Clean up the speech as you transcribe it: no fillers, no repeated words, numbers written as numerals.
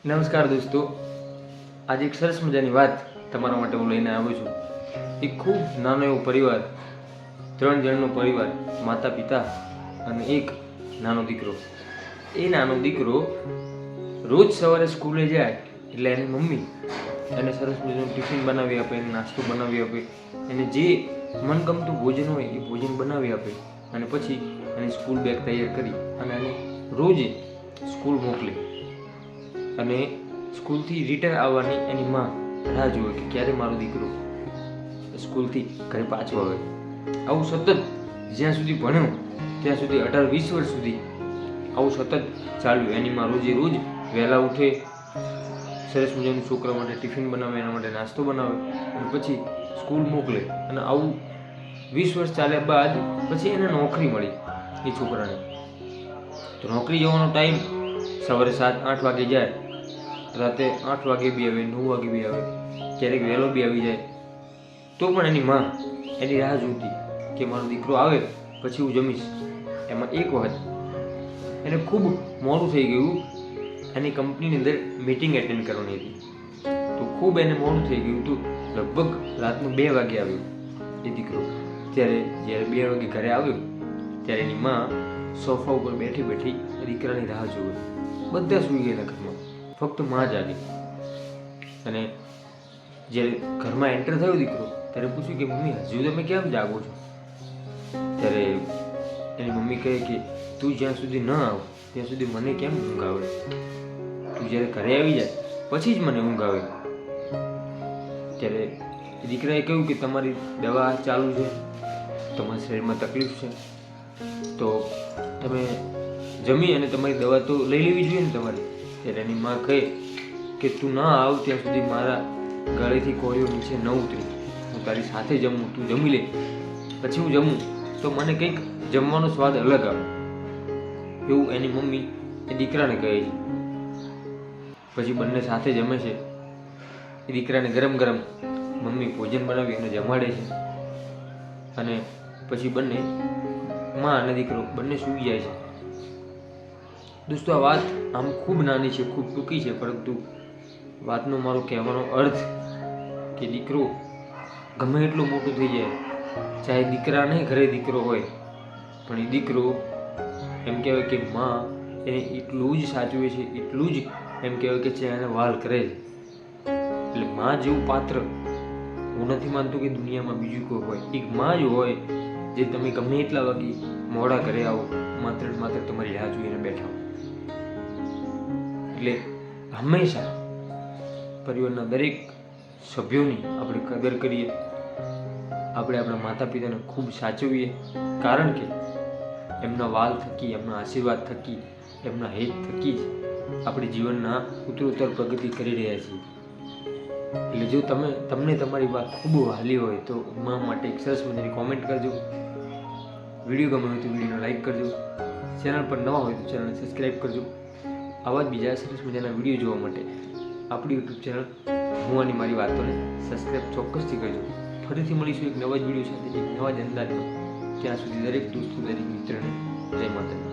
નમસ્કાર દોસ્તો, આજે એક સરસ મજાની વાત તમારા માટે હું લઈને આવ્યો છું. એક ખૂબ નાનો એવો પરિવાર, 3 જણનો પરિવાર, માતા પિતા અને એક નાનો દીકરો. એ નાનો દીકરો રોજ સવારે સ્કૂલે જાય એટલે એની મમ્મી એને સરસ મજાનું ટિફિન બનાવી આપે, એને નાસ્તો બનાવી આપે, એને જે મનગમતું ભોજન હોય એ ભોજન બનાવી આપે અને પછી એની સ્કૂલ બેગ તૈયાર કરી અને એને રોજે સ્કૂલ મોકલે. અને સ્કૂલથી રિટર્ન આવવાની એની માં રાહ જુએ કે ક્યારે મારો દીકરો સ્કૂલથી ઘરે પાછો આવે. આવું સતત જ્યાં સુધી ભણ્યો ત્યાં સુધી 18-20 વર્ષ સુધી આવું સતત ચાલ્યું. એની માં રોજે રોજ વહેલા ઉઠે, સરસ મજાનું છોકરા માટે ટિફિન બનાવે, એના માટે નાસ્તો બનાવે અને પછી સ્કૂલ મોકલે. અને આવું 20 વર્ષ ચાલ્યા બાદ પછી એને નોકરી મળી એ છોકરાને. તો નોકરી જવાનો ટાઈમ સવારે 7-8 વાગે જાય, રાતે 8 વાગે બી આવે, 9 વાગે બી આવે, ક્યારેક વહેલો બી આવી જાય. તો પણ એની માં એની રાહ જોતી કે મારો દીકરો આવે પછી હું જમીશ. એમાં એક વખત એને ખૂબ મોડું થઈ ગયું, એની કંપનીની અંદર મીટિંગ એટેન્ડ કરવાની હતી. તો ખૂબ એને મોડું થઈ ગયું હતું, લગભગ રાતનું 2 વાગે આવ્યો એ દીકરો. જ્યારે 2 વાગે ઘરે આવ્યો ત્યારે એની માં સોફા ઉપર બેઠી બેઠી દીકરાની રાહ જોવે. બધા સૂઈ ગયેલા ઘરમાં, ફક્ત માં જાગી. અને જ્યારે ઘરમાં એન્ટર થયો દીકરો ત્યારે પૂછ્યું કે મમ્મી હજુ તમે કેમ જાગો છો? ત્યારે એની મમ્મી કહે કે તું જ્યાં સુધી ન આવ ત્યાં સુધી મને કેમ ઊંઘ આવે? તું જ્યારે ઘરે આવી જાય પછી જ મને ઊંઘ આવે. ત્યારે દીકરાએ કહ્યું કે તમારી દવા ચાલુ છે, તમારા શરીરમાં તકલીફ છે, તો તમે જમી અને તમારી દવા તો લઈ લેવી જોઈએ ને તમારે. ત્યારે એની માં કહે કે તું ના આવ ત્યાં સુધી મારા ગળેથી કોળીઓ નીચે ન ઉતરી. હું તારી સાથે જમું, તું જમી લે, પછી હું જમું તો મને કંઈક જમવાનો સ્વાદ અલગ આવે. એવું એની મમ્મી એ દીકરાને કહે છે. પછી બંને સાથે જમે છે. એ દીકરાને ગરમ ગરમ મમ્મી ભોજન બનાવી અને જમાડે છે. અને પછી બંને માં અને દીકરો બંને સૂઈ જાય છે. દોસ્તો, આ વાત આમ ખૂબ નાની છે, ખૂબ ટૂંકી છે, પરંતુ વાતનો મારો કહેવાનો અર્થ કે દીકરો ગમે એટલું મોટું થઈ જાય, ચાહે દીકરાને ઘરે દીકરો હોય, પણ એ દીકરો એમ કહેવાય કે માં એને એટલું જ સાચવે છે, એટલું જ એમ કહેવાય કે છે એને વાલ કરે છે. એટલે માં જેવું પાત્ર હું નથી માનતો કે દુનિયામાં બીજું કોઈ હોય. એક માં જ હોય જે તમે ગમે એટલા વાગે મોડા ઘરે આવો, માત્ર ને માત્ર તમારી રાહ જોઈને બેઠા હો. એટલે હંમેશા પરિવારના દરેક સભ્યોની આપણે કદર કરીએ, આપણે આપણા માતા પિતાને ખૂબ સાચવીએ, કારણ કે એમના વાલ થકી, એમના આશીર્વાદ થકી, એમના હેત થકી જ આપણે જીવનના ઉત્તરોત્તર પ્રગતિ કરી રહ્યા છીએ. એટલે જો તમને તમારી વાત ખૂબ વહાલી હોય તો મા માટે એક સરસ મજાની કોમેન્ટ કરજો. વિડીયો ગમ્યો હોય તો વિડીયોને લાઈક કરજો. ચેનલ પર નવા હોય તો ચેનલને સબસ્ક્રાઈબ કરજો. આવા જ બીજા સરસ મજાના વિડીયો જોવા માટે આપણી યુટ્યુબ ચેનલ હું અને મારી વાતોને સબસ્ક્રાઈબ ચોક્કસથી કરજો. ફરીથી મળીશું એક નવા જ વિડીયો સાથે, એક નવા જ અંદાજમાં. ત્યાં સુધી દરેક દોસ્તો, દરેક મિત્રને જય માતા.